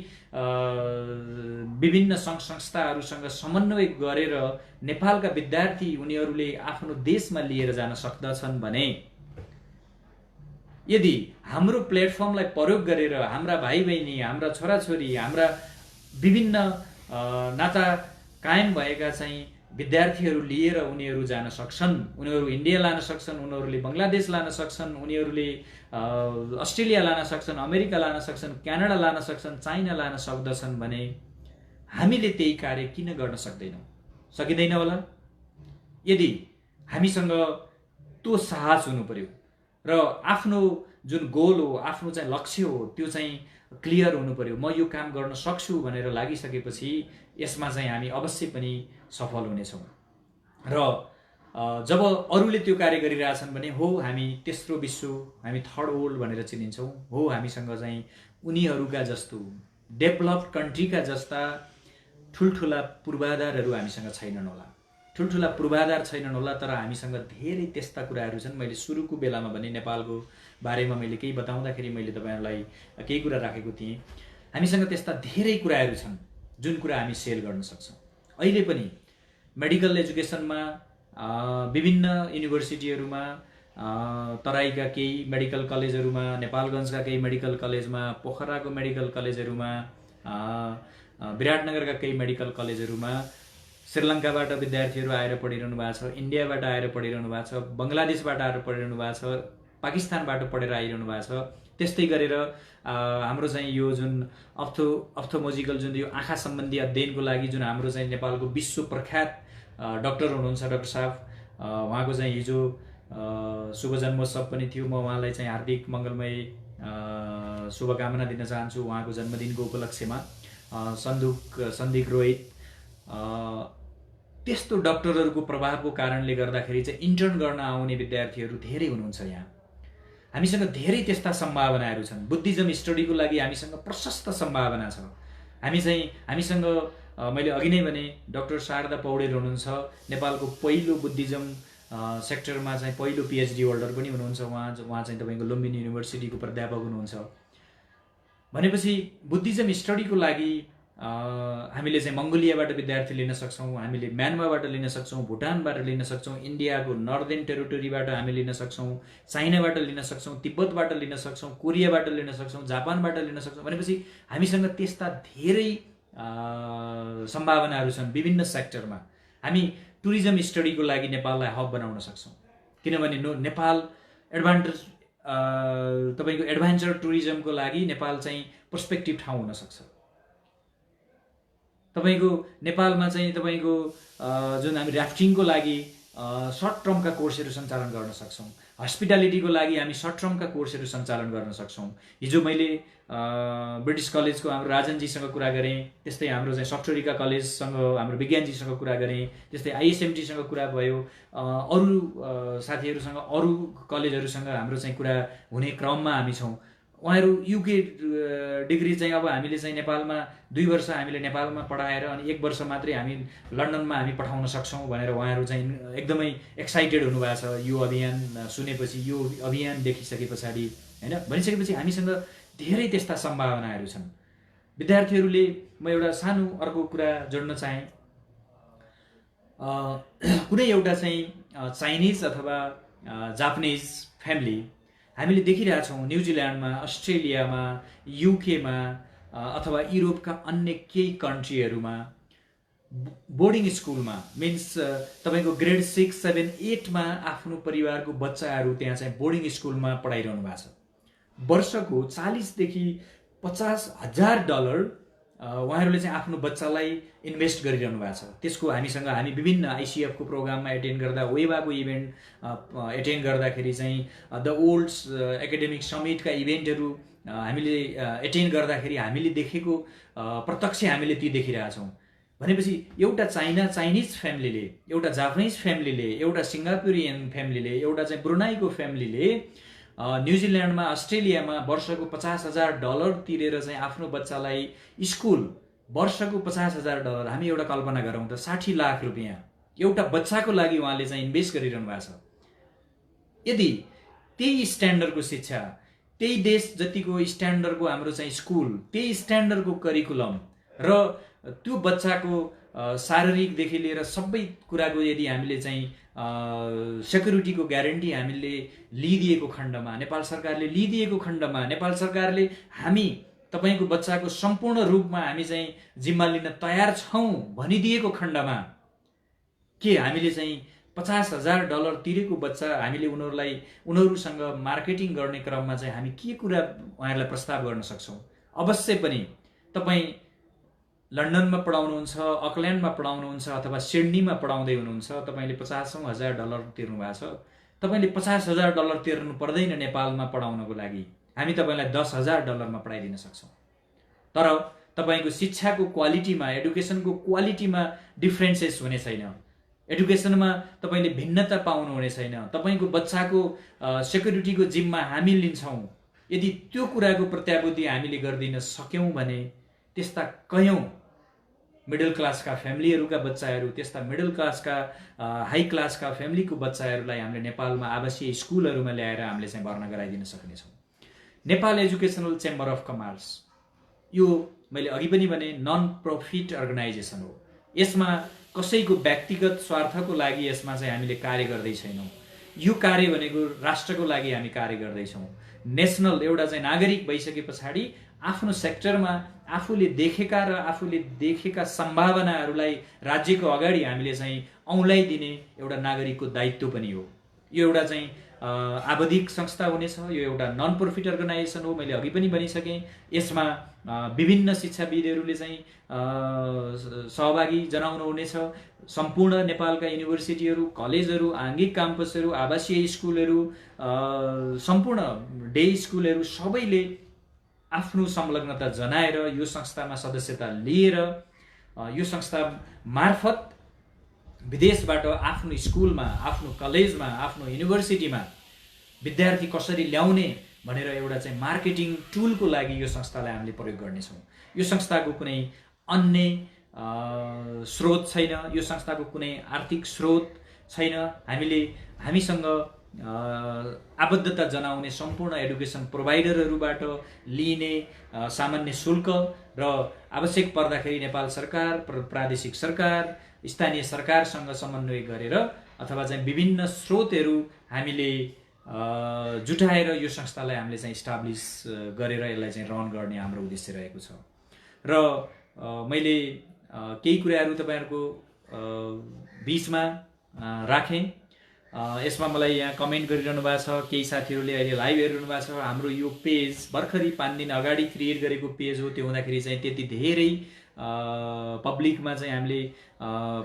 Speaker 1: विभिन्न सङ्घ संस्थाहरूसँग समन्वय गरेर नेपालका विद्यार्थी उनीहरूले आफ्नो देशमा लिएर जान सक्दछन् भने यदि हाम्रो प्लेटफर्मलाई प्रयोग गरेर हाम्रा भाइ बहिनी, हाम्रा छोराछोरी, हाम्रा विभिन्न नाता कायम भएका चाहिँ विद्यार्थीहरू लिएर उनीहरू जान सक्छन्, उनीहरू इन्डिया लान सक्छन्, उनीहरूले बङ्गलादेश लान सक्छन्, उनीहरूले अस्ट्रेलिया लान सक्छन्, अमेरिका लान सक्छन्, क्यानाडा लान सक्छन्, चाइना लान सक्दछन् भने हामीले त्यही कार्य किन गर्न सक्दैनौँ? सकिँदैन होला? यदि हामीसँग त्यो साहस हुनु पर्यो र आफ्नो जुन गोल हो, आफ्नो चाहिँ लक्ष्य हो, त्यो चाहिँ क्लियर हुनु पर्यो। म यो काम गर्न सक्छु भनेर लागिसकेपछि यसमा चाहिँ हामी अवश्य पनि सफल हुनेछौँ। र जब अरूले त्यो कार्य गरिरहेछन् भने हो हामी तेस्रो विश्व, हामी थर्ड वर्ल्ड भनेर चिनिन्छौँ। हो हामीसँग चाहिँ उनीहरूका जस्तो डेभलप्ड कन्ट्रीका जस्ता ठुल्ठुला पूर्वाधारहरू हामीसँग छैनन् होला, ठुल्ठुला पूर्वाधार छैनन् होला, तर हामीसँग धेरै त्यस्ता कुराहरू छन्। मैले सुरुको बेलामा भने नेपालको बारेमा मैले केही बताउँदाखेरि मैले तपाईँहरूलाई केही कुरा राखेको थिएँ। हामीसँग त्यस्ता धेरै कुराहरू छन् जुन कुरा हामी सेल गर्न सक्छौँ। अहिले पनि मेडिकल एजुकेसनमा विभिन्न युनिभर्सिटीहरूमा, तराईका केही मेडिकल कलेजहरूमा, नेपालगञ्जका केही मेडिकल कलेजमा, पोखराको मेडिकल कलेजहरूमा, विराटनगरका केही मेडिकल कलेजहरूमा श्रीलङ्काबाट विद्यार्थीहरू आएर पढिरहनु भएको छ, इन्डियाबाट आएर पढिरहनु भएको छ, बङ्गलादेशबाट आएर पढिरहनु भएको छ, पाकिस्तानबाट पढेर आइरहनु भएको छ। त्यस्तै गरेर हाम्रो चाहिँ यो जुन अप्थोमोजिकल जुन यो आँखा सम्बन्धी अध्ययनको लागि जुन हाम्रो चाहिँ नेपालको विश्व प्रख्यात डाक्टर हुनुहुन्छ डाक्टर साहब, उहाँको चाहिँ हिजो शुभ जन्मोत्सव पनि थियो। म उहाँलाई चाहिँ हार्दिक मङ्गलमय शुभकामना दिन चाहन्छु उहाँको जन्मदिनको उपलक्ष्यमा। सन्दीप रोहित, त्यस्तो डाक्टरहरूको प्रभावको कारणले गर्दाखेरि चाहिँ इन्टर्न गर्न आउने विद्यार्थीहरू धेरै हुनुहुन्छ। यहाँ हामीसँग धेरै त्यस्ता सम्भावनाहरू छन्। बुद्धिज्म स्टडीको लागि हामीसँग प्रशस्त सम्भावना छ। हामीसँग मैले अघि नै भने डाक्टर शारदा पौडेल हुनुहुन्छ, नेपालको पहिलो बुद्धिज्म सेक्टरमा चाहिँ पहिलो PhD होल्डर पनि हुनुहुन्छ। उहाँ चाहिँ तपाईँको लुम्बिनी युनिभर्सिटीको प्राध्यापक हुनुहुन्छ। भनेपछि बुद्धिज्म स्टडीको लागि हामीले चाहिँ मङ्गोलियाबाट विद्यार्थी लिन सक्छौँ, हामीले म्यानमारबाट लिन सक्छौँ, भुटानबाट लिन सक्छौँ, इन्डियाको नर्दर्न टेरिटोरीबाट हामी लिन सक्छौँ, चाइनाबाट लिन सक्छौँ, तिब्बतबाट लिन सक्छौँ, कोरियाबाट लिन सक्छौँ, जापानबाट लिन सक्छौँ। भनेपछि हामीसँग त्यस्ता धेरै सम्भावनाहरू छन् विभिन्न सेक्टरमा। हामी टुरिज्म स्टडीको लागि नेपाललाई हब बनाउन सक्छौँ, किनभने नेपाल तपाईँको एडभेन्चर टुरिज्मको लागि नेपाल चाहिँ पर्सपेक्टिभ ठाउँ हुनसक्छ। तपाईँको नेपालमा चाहिँ तपाईँको जुन हामी राफ्टिङको लागि सर्ट टर्मका कोर्सहरू सञ्चालन गर्न सक्छौँ, हस्पिटालिटीको लागि हामी सर्ट टर्मका कोर्सहरू सञ्चालन गर्न सक्छौँ। हिजो मैले ब्रिटिस कलेजको हाम्रो राजनजीसँग कुरा गरेँ, त्यस्तै हाम्रो चाहिँ सफ्टवेरिका कलेजसँग हाम्रो विज्ञानजीसँग कुरा गरेँ, त्यस्तै ISMTसँग कुरा भयो, अरू साथीहरूसँग अरू कलेजहरूसँग हाम्रो चाहिँ कुरा हुने क्रममा हामी छौँ। उहाँहरू UK डिग्री चाहिँ अब हामीले चाहिँ नेपालमा 2 वर्ष हामीले नेपालमा पढाएर अनि 1 वर्ष मात्रै हामी लन्डनमा हामी पठाउन सक्छौँ भनेर उहाँहरू चाहिँ एकदमै एक्साइटेड हुनुभएको छ यो अभियान सुनेपछि, यो अभियान देखिसके पछाडि हैन। भनिसकेपछि हामीसँग धेरै त्यस्ता सम्भावनाहरू छन्। विद्यार्थीहरूले, म एउटा सानो अर्को कुरा जोड्न चाहेँ, कुनै एउटा चाहिँ चाइनिज अथवा जापानिज फ्यामिली हामीले देखिरहेछौँ न्युजिल्यान्डमा, अस्ट्रेलियामा, युकेमा अथवा युरोपका अन्य केही कन्ट्रीहरूमा बोर्डिङ स्कुलमा मिन्स तपाईँको ग्रेड 6, 7, 8मा आफ्नो परिवारको बच्चाहरू त्यहाँ चाहिँ बोर्डिङ स्कुलमा पढाइरहनु भएको छ। वर्षको 40,000 देखि $50,000 उहाँहरूले चाहिँ आफ्नो बच्चालाई इन्भेस्ट गरिरहनु भएको छ। त्यसको हामी विभिन्न ICF को प्रोग्राममा एटेन्ड गर्दा, वेबाको इभेन्ट एटेन्ड गर्दाखेरि चाहिँ द ओल्ड्स एकाडेमिक समिटका इभेन्टहरू हामीले एटेन्ड गर्दाखेरि हामीले देखेको प्रत्यक्ष हामीले ती देखिरहेछौँ। भनेपछि एउटा चाइनिज फ्यामिलीले, एउटा जापानिज फ्यामिलीले, एउटा सिङ्गापुरियन फ्यामिलीले, एउटा चाहिँ ब्रुनाईको फ्यामिलीले न्युजिल्यान्डमा, अस्ट्रेलियामा वर्षको $50,000 तिरेर चाहिँ आफ्नो बच्चालाई स्कुल, वर्षको $50,000 हामी एउटा कल्पना गरौँ त, 60 लाख रुपियाँ एउटा बच्चाको लागि उहाँले चाहिँ इन्भेस्ट गरिरहनु भएको छ। यदि त्यही स्ट्यान्डर्डको शिक्षा, त्यही देश जतिको स्ट्यान्डर्डको हाम्रो चाहिँ स्कुल, त्यही स्ट्यान्डर्डको करिकुलम र त्यो बच्चाको शारीरिकदेखि लिएर सबै कुराको यदि हामीले चाहिँ सेक्युरिटीको ग्यारेन्टी हामीले लिइदिएको खण्डमा, नेपाल सरकारले लिइदिएको खण्डमा, नेपाल सरकारले हामी तपाईँको बच्चाको सम्पूर्ण रूपमा हामी चाहिँ जिम्मा लिन तयार छौँ भनिदिएको खण्डमा के हामीले चाहिँ $50,000 तिरेको बच्चा हामीले उनीहरूसँग मार्केटिङ गर्ने क्रममा चाहिँ हामी के कुरा उहाँहरूलाई प्रस्ताव गर्न सक्छौँ? अवश्य पनि तपाईँ लन्डनमा पढाउनुहुन्छ, अकल्यान्डमा पढाउनुहुन्छ अथवा सिडनीमा पढाउँदै हुनुहुन्छ, तपाईँले $50,000 तिर्नु भएको छ, तपाईले $50,000 तिर्नु पर्दैन नेपालमा पढाउनको लागि, हामी तपाईलाई $10,000 मा पढाइदिन सक्छौं। तर तपाईको शिक्षाको क्वालिटीमा, एडुकेसनको क्वालिटीमा डिफरेन्सेस हुने छैन। एडुकेसनमा तपाईले भिन्नता पाउनु हुने छैन। तपाईको बच्चाको सेक्युरिटीको जिम्मा हामी लिन्छौं। यदि त्यो कुराको प्रत्याभूति हामीले गर्दिन सक्यौं भने त्यस्ता कयौं मिडल क्लासका फ्यामिलीहरुका बच्चाहरु, त्यस्ता मिडल क्लासका हाई क्लासका फ्यामिलीको बच्चाहरुलाई हामीले नेपालमा आवासीय स्कुलहरुमा ल्याएर हामीले चाहिँ भर्ना गराइदिन सक्ने छौं। Nepal educational chamber of commerce यो मैले अघि पनि भने नन प्रॉफिट अर्गनाइजेसन हो। यसमा कसैको व्यक्तिगत स्वार्थको लागि यसमा चाहिँ हामीले कार्य गर्दै छैनौं। यो कार्य भनेको राष्ट्रको लागि हामी कार्य गर्दै छौं। नेशनल एउटा चाहिँ नागरिक भइसकेपछि आफ्नो सेक्टरमा आफूले देखेका सम्भावनाहरूलाई राज्यको अगाडि हामीले चाहिँ औंल्याइदिने एउटा नागरिकको दायित्व पनि हो। यो एउटा चाहिँ आवधिक संस्था हुनेछ। यो एउटा नन प्रॉफिट अर्गनाइजेसन हो। मैले अघि पनि भनिसकेँ। यसमा विभिन्न शिक्षाविदहरूले चाहिँ सहभागी जनाउनु हुनेछ। सम्पूर्ण नेपालका युनिभर्सिटीहरू, कलेजहरू, आंगिक क्याम्पसहरू, आवासीय स्कुलहरू, सम्पूर्ण डे स्कुलहरू सबैले आफ्नो संलग्नता जनाएर यो संस्थामा सदस्यता लिएर यो संस्था मार्फत विदेशबाट आफ्नो स्कुलमा, आफ्नो कलेजमा, आफ्नो युनिभर्सिटीमा विद्यार्थी कसरी ल्याउने भनेर एउटा चाहिँ मार्केटिङ टुलको लागि यो संस्थालाई हामीले प्रयोग गर्नेछौँ। यो संस्थाको कुनै अन्य स्रोत छैन। यो संस्थाको कुनै आर्थिक स्रोत छैन। हामीसँग आबद्धता जनाउने सम्पूर्ण एडुकेसन प्रोभाइडरहरूबाट लिने सामान्य शुल्क र आवश्यक पर्दाखेरि नेपाल सरकार, प्रादेशिक सरकार, स्थानीय सरकारसँग समन्वय गरेर अथवा चाहिँ विभिन्न स्रोतहरू हामीले जुटाएर यो संस्थालाई हामीले चाहिँ इस्टाब्लिश गरेर यसलाई चाहिँ रन गर्ने हाम्रो उद्देश्य रहेको छ। र मैले केही कुराहरू तपाईहरुको बीचमा राखेँ। यसमा मलाई यहाँ कमेन्ट गरिरहनु भएको छ। केही साथीहरूले अहिले लाइभ हेरिरहनु भएको छ। हाम्रो यो पेज भर्खरै 5 दिन अगाडि क्रिएट गरेको पेज हो। त्यो हुँदाखेरि चाहिँ त्यति धेरै पब्लिकमा चाहिँ हामीले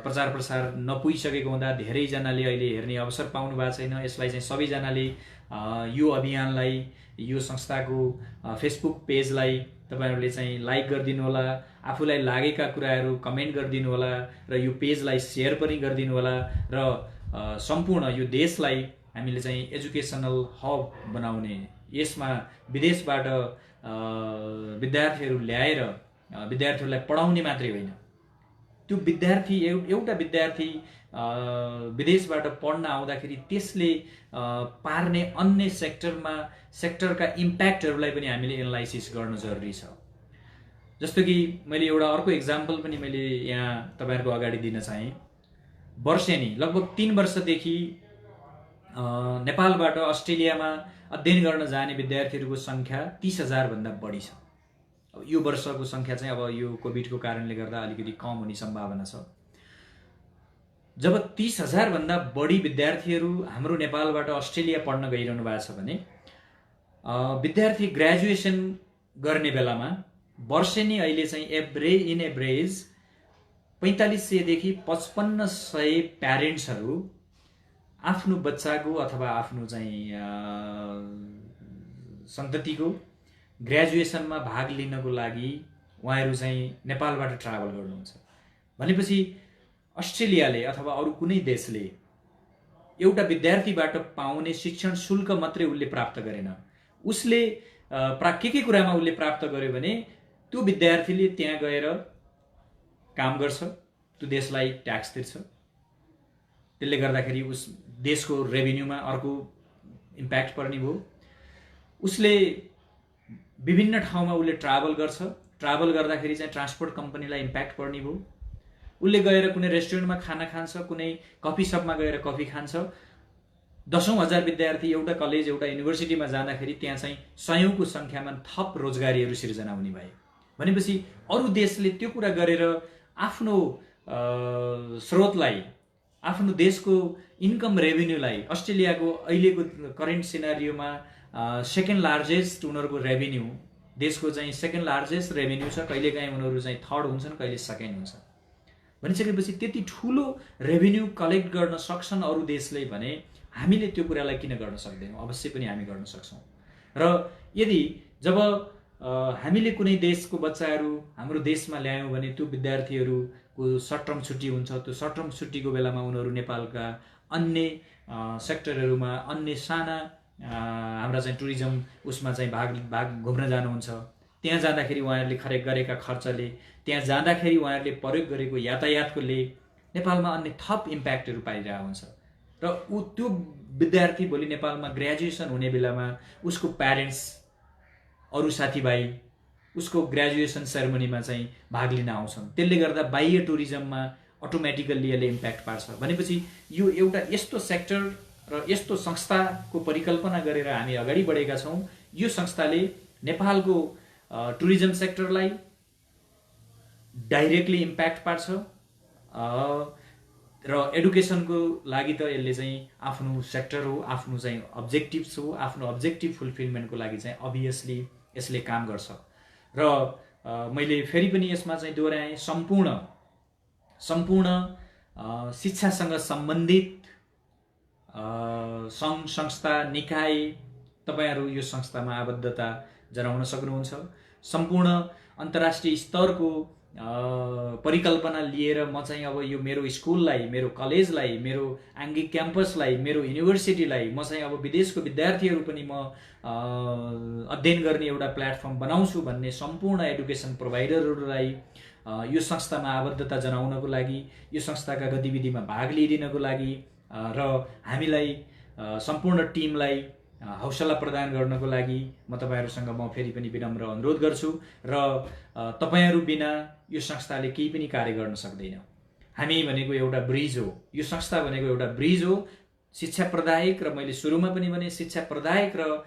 Speaker 1: प्रचार प्रसार नपुगिसकेको हुँदा धेरैजनाले अहिले हेर्ने अवसर पाउनु भएको छैन। यसलाई चाहिँ सबैजनाले यो अभियानलाई, यो संस्थाको फेसबुक पेजलाई तपाईहरुले चाहिँ लाइक गरिदिनु होला, आफूलाई लागेका कुराहरू कमेन्ट गरिदिनु होला र यो पेजलाई शेयर पनि गरिदिनु होला र सम्पूर्ण यो देशलाई हामीले चाहिँ एजुकेसनल हब बनाउने, यसमा विदेशबाट विद्यार्थीहरू ल्याएर विद्यार्थीहरूलाई पढाउने मात्रै होइन, त्यो विद्यार्थी एउटा विद्यार्थी विदेशबाट पढ्न आउँदाखेरि त्यसले पार्ने अन्य सेक्टरका इम्प्याक्टहरूलाई पनि हामीले एनालाइसिस गर्न जरुरी छ। जस्तो कि मैले एउटा अर्को एक्जाम्पल पनि मैले यहाँ तपाईहरुको अगाडि दिन चाहे। वर्षेनी लगभग 3 वर्षदेखि नेपालबाट अस्ट्रेलियामा अध्ययन गर्न जाने विद्यार्थीहरूको संख्या 30,000 भन्दा बढी छ। अब यो वर्षको संख्या चाहिँ अब यो कोभिडको कारणले गर्दा अलिकति कम हुने सम्भावना छ। जब 30,000 भन्दा बढी विद्यार्थीहरू हाम्रो नेपालबाट अस्ट्रेलिया पढ्न गइरहनु भएको छ भने विद्यार्थी ग्रेजुएसन गर्ने बेलामा वर्षेनी अहिले चाहिँ एभरेज 4500 देखि 5500 प्यारेन्ट्सहरू आफ्नो बच्चाको अथवा आफ्नो चाहिँ सन्ततिको ग्रेजुएसनमा भाग लिनको लागि उहाँहरू चाहिँ नेपालबाट ट्राभल गर्नुहुन्छ भनेपछि अस्ट्रेलियाले अथवा अरु कुनै देशले एउटा विद्यार्थीबाट पाउने शिक्षण शुल्क मात्रै उसले प्राप्त गरेन, उसले के कुरामा उसले प्राप्त गर्यो भने त्यो विद्यार्थीले त्यहाँ गएर काम गर्छ, त्यो देशलाई ट्याक्स तिर्छ, त्यसले गर्दाखेरि उस देशको रेभिन्यूमा अर्को इम्प्याक्ट पर्ने भयो। उसले विभिन्न ठाउँमा उसले ट्राभल गर्छ, ट्राभल गर्दाखेरि चाहिँ ट्रान्सपोर्ट कम्पनीलाई इम्प्याक्ट पर्ने भयो। उसले गएर कुनै रेस्टुरेन्टमा खाना खान्छ, कुनै कफी शपमा गएर कफी खान्छ। 10,000 विद्यार्थी एउटा कलेज एउटा युनिभर्सिटीमा जाँदाखेरि त्यहाँ चाहिँ सयौंको संख्यामा थप रोजगारीहरू सिर्जना हुने भए भनेपछि अरु देशले त्यो कुरा गरेर आफ्नो स्रोतलाई, आफ्नो देशको इन्कम रेभिन्यूलाई, अस्ट्रेलियाको अहिलेको करेन्ट सिनारियोमा सेकेन्ड लार्जेस्ट उनीहरूको रेभिन्यू, देशको चाहिँ सेकेन्ड लार्जेस्ट रेभिन्यू छ, कहिलेकाहीँ उनीहरू चाहिँ थर्ड हुन्छन्, कहिले सेकेन्ड हुन्छ भनिसकेपछि त्यति ठूलो रेभिन्यू कलेक्ट गर्न सक्छन् अरु देशले भने हामीले त्यो कुरालाई किन गर्न सक्दैनौँ? अवश्य पनि हामी गर्न सक्छौँ। र यदि जब हामीले कुनै देशको बच्चाहरू हाम्रो देशमा ल्यायौँ भने त्यो विद्यार्थीहरूको सर्ट टर्म छुट्टी हुन्छ। त्यो सर्ट टर्म छुट्टीको बेलामा उनीहरू नेपालका अन्य सेक्टरहरूमा अन्य साना हाम्रा चाहिँ टुरिज्म उसमा चाहिँ भाग घुम्न जानुहुन्छ। त्यहाँ जाँदाखेरि उहाँहरूले गरेका खर्चले, त्यहाँ जाँदाखेरि उहाँहरूले प्रयोग गरेको यातायातकोले नेपालमा अन्य थप इम्प्याक्टहरू पाइरहेको हुन्छ। र त्यो विद्यार्थी भोलि नेपालमा ग्रेजुएसन हुने बेलामा उसको प्यारेन्ट्स, अरू साथीभाइ उसको ग्रेजुएसन सेरेमनीमा चाहिँ भाग लिन आउँछन्। त्यसले गर्दा बाह्य टुरिज्ममा अटोमेटिकल्ली यसले इम्प्याक्ट पार्छ। भनेपछि यो एउटा यस्तो सेक्टर र यस्तो संस्थाको परिकल्पना गरेर हामी अगाडि बढेका छौँ। यो संस्थाले नेपालको टुरिज्म सेक्टरलाई डाइरेक्टली इम्प्याक्ट पार्छ र एडुकेसनको लागि त यसले चाहिँ आफ्नो सेक्टर हो, आफ्नो चाहिँ अब्जेक्टिभ्स हो, आफ्नो अब्जेक्टिभ फुलफिलमेन्टको लागि चाहिँ अभियसली यसले काम गर्छ। र मैले फेरि पनि यसमा चाहिँ दोहोऱ्याएँ, सम्पूर्ण शिक्षासँग सम्बन्धित सङ्घ संस्था निकाय तपाईहरू यो संस्थामा आबद्धता जनाउन सक्नुहुन्छ। सम्पूर्ण अन्तर्राष्ट्रिय स्तरको परिकल्पना लिएर म चाहिँ अब यो मेरो स्कुललाई, मेरो कलेजलाई, मेरो आङ्गिक क्याम्पसलाई, मेरो युनिभर्सिटीलाई म चाहिँ अब विदेशको विद्यार्थीहरू पनि म अध्ययन गर्ने एउटा प्लेटफर्म बनाउँछु भन्ने सम्पूर्ण एडुकेसन प्रोभाइडरहरूलाई यो संस्थामा आबद्धता जनाउनको लागि, यो संस्थाका गतिविधिमा भाग लिइदिनको लागि र हामीलाई सम्पूर्ण टिमलाई हौसला प्रदान गर्नको लागि म तपाईहरुसँग म फेरि पनि विनम्र अनुरोध गर्छु। र तपाईहरु बिना यो संस्थाले केही पनि कार्य गर्न सक्दैन। हामी भनेको एउटा ब्रिज हो, यो संस्था भनेको एउटा ब्रिज हो, शिक्षा प्रदायक र मैले सुरुमा पनि भने शिक्षा प्रदायक र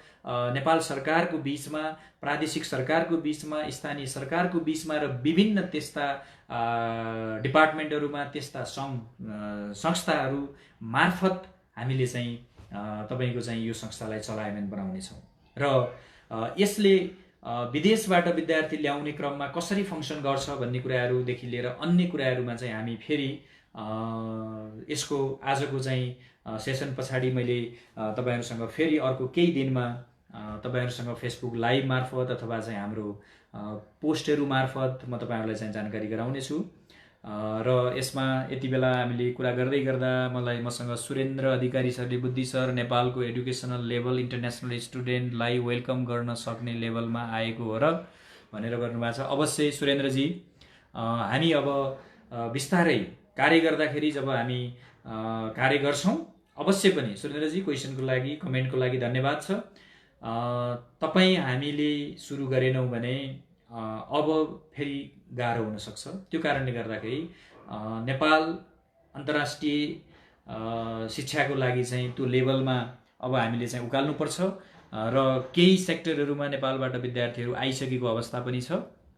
Speaker 1: नेपाल सरकारको बीचमा, प्रादेशिक सरकारको बीचमा, स्थानीय सरकारको बीचमा र विभिन्न त्यस्ता डिपार्टमेन्टहरुमा त्यस्ता संस्थाहरू मार्फत हामीले चाहिँ तपाईको चाहिँ यो संस्थालाई चलायमान बनाउने छौं। र यसले विदेशबाट विद्यार्थी ल्याउने क्रममा कसरी फंक्सन गर्छ भन्ने कुराहरुदेखि लिएर अन्य कुराहरुमा चाहिँ हामी फेरि यसको आजको चाहिँ सेसन पछाडी मैले तपाईहरुसँग फेरि अर्को केही दिनमा तपाईहरुसँग फेसबुक लाइभ मार्फत अथवा चाहिँ हाम्रो पोस्टहरु मार्फत म तपाईहरुलाई चाहिँ जानकारी गराउने छु। र यसमा यति बेला हामीले कुरा गर्दै गर्दा मसँग सुरेन्द्र अधिकारी सरले, बुद्धि सर नेपालको एडुकेसनल लेभल इन्टरनेशनल स्टुडेन्टलाई वेलकम गर्न सक्ने लेभलमा आएको हो र भनेर गर्नुभएको छ। अवश्य सुरेन्द्रजी, हामी अब बिस्तारै कार्य गर्दाखेरि जब हामी कार्य गर्छौं, अवश्य पनि सुरेन्द्रजी क्वेशनको लागि, कमेन्टको लागि धन्यवाद छ। तपाई हामीले सुरु गरेनौं भने अब फेरि गाह्रो हुन सक्छ। त्यो कारणले गर्दाखेरि नेपाल अन्तर्राष्ट्रिय शिक्षाको लागि चाहिँ त्यो लेभलमा अब हामीले चाहिँ उकाल्नु पर्छ र केही सेक्टरहरुमा नेपालबाट विद्यार्थीहरू आइसकेको अवस्था पनि छ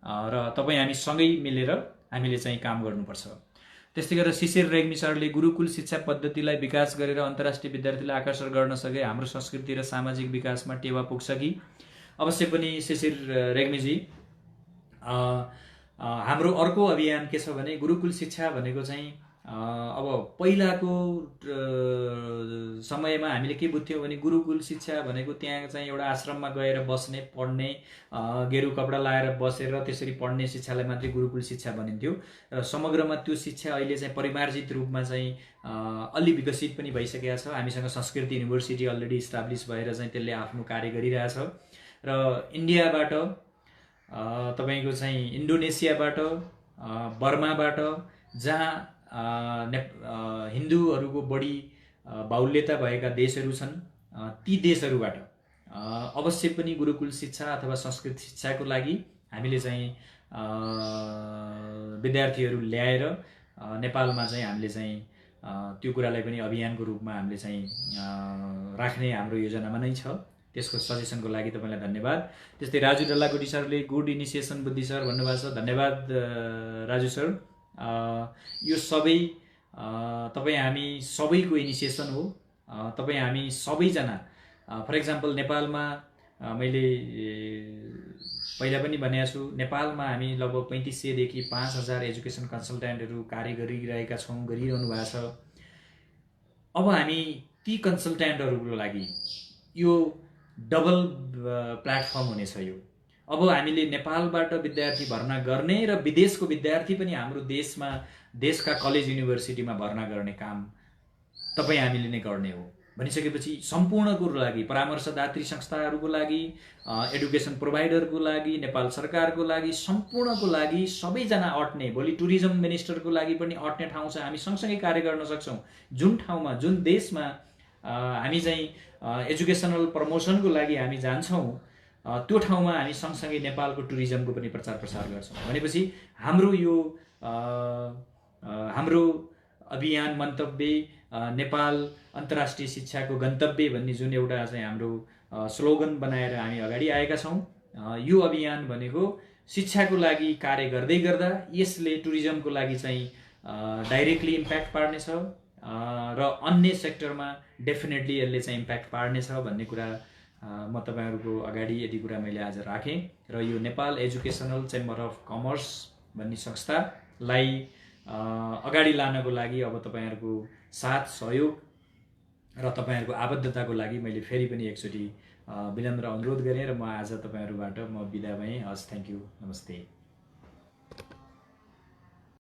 Speaker 1: र तपाई हामी सँगै मिलेर हामीले चाहिँ काम गर्नुपर्छ। त्यस्तै गरेर शिशिर रेग्मी सरले गुरुकुल शिक्षा पद्धतिलाई विकास गरेर अन्तर्राष्ट्रिय विद्यार्थीलाई आकर्षण गर्न सके हाम्रो संस्कृति र सामाजिक विकासमा टेवा पुग्छ कि? अवश्य पनि शिशिर रेग्मीजी, हाम्रो अर्को अभियान के छ भने गुरुकुल शिक्षा भनेको चाहिँ अब पहिलाको समयमा हामीले के बुझ्थ्यौं भने गुरुकुल शिक्षा भनेको त्यहाँ चाहिँ एउटा आश्रममा गएर बस्ने, पढ्ने, गेरु कपडा लाएर बसेर त्यसरी पढ्ने शिक्षालाई मात्रै गुरुकुल शिक्षा भनिन्थ्यो। र समग्रमा त्यो शिक्षा अहिले चाहिँ परिमार्जित रूपमा चाहिँ अलि विकसित पनि भइसकेको छ। हामीसँग संस्कृति युनिभर्सिटी अलरेडी इस्टाब्लिश भएर चाहिँ त्यसले आफ्नो कार्य गरिरहेछ र इन्डियाबाट तपाईको चाहिँ इन्डोनेसियाबाट, बर्माबाट, जहाँ हिन्दूहरूको बढी बाहुल्यता भएका देशहरू छन्, ती देशहरूबाट अवश्य पनि गुरुकुल शिक्षा अथवा संस्कृत शिक्षाको लागि हामीले चाहिँ विद्यार्थीहरू ल्याएर नेपालमा चाहिँ हामीले चाहिँ त्यो कुरालाई पनि अभियानको रूपमा हामीले चाहिँ राख्ने हाम्रो योजनामा नै छ। त्यसको सजेसनको लागि तपाईलाई धन्यवाद। त्यस्तै राजु डल्लाकोटी सरले गुड इनिसिएसन बुद्धि सर भन्नुभएको छ, धन्यवाद राजु सर। यो सबै तपाई हामी सबैको इनिसिएसन हो। तपाई हामी सबैजना, फर एक्जाम्पल नेपालमा मैले पहिला पनि भनेको छु, नेपालमा हामी लगभग 3500 देखि 5000 एजुकेसन कन्सल्टेन्टहरू कार्य गरिरहेका छौं, गरिरहनु भएको छ। अब हामी ती कन्सल्ट्यान्टहरूको लागि यो डबल प्लेटफर्म हुनेछ। यो अब हामीले नेपालबाट विद्यार्थी भर्ना गर्ने र विदेशको विद्यार्थी पनि हाम्रो देशमा देशका कलेज युनिभर्सिटीमा भर्ना गर्ने काम तपाईँ हामीले नै गर्ने हो भनिसकेपछि सम्पूर्णको लागि, परामर्शदात्री संस्थाहरूको लागि, एडुकेसन प्रोभाइडरको लागि, नेपाल सरकारको लागि, सम्पूर्णको लागि सबैजना अट्ने, भोलि टुरिज्म मिनिस्टरको लागि पनि अट्ने ठाउँ छ। हामी सँगसँगै कार्य गर्न सक्छौँ। जुन ठाउँमा, जुन देशमा हामी चाहिँ एजुकेसनल प्रमोसनको लागि हामी जान्छौँ, त्यो ठाउँमा हामी सँगसँगै नेपालको टुरिज्मको पनि प्रचार प्रसार गर्छौँ भनेपछि हाम्रो यो हाम्रो अभियान मन्तव्य नेपाल अन्तर्राष्ट्रिय शिक्षाको गन्तव्य भन्ने जुन एउटा चाहिँ हाम्रो स्लोगन बनाएर हामी अगाडि आएका छौँ। यो अभियान भनेको शिक्षाको लागि कार्य गर्दै गर्दा यसले टुरिज्मको लागि चाहिँ डाइरेक्टली इम्प्याक्ट पार्नेछ र अन्य सेक्टरमा डेफिनेटली यसले चाहिँ इम्प्याक्ट पार्नेछ भन्ने कुरा म तपाईहरुको अगाडि यति कुरा मैले आज राखेँ र यो Nepal educational chamber of commerce भन्ने संस्थालाई अगाडि लानको लागि अब तपाईहरुको साथ सहयोग र तपाईहरुको आबद्धताको लागि मैले फेरि पनि एकचोटि विनम्र अनुरोध गरेँ र म आज तपाईहरुबाट म बिदा भएँ। हस्, थ्यांक यू, नमस्ते।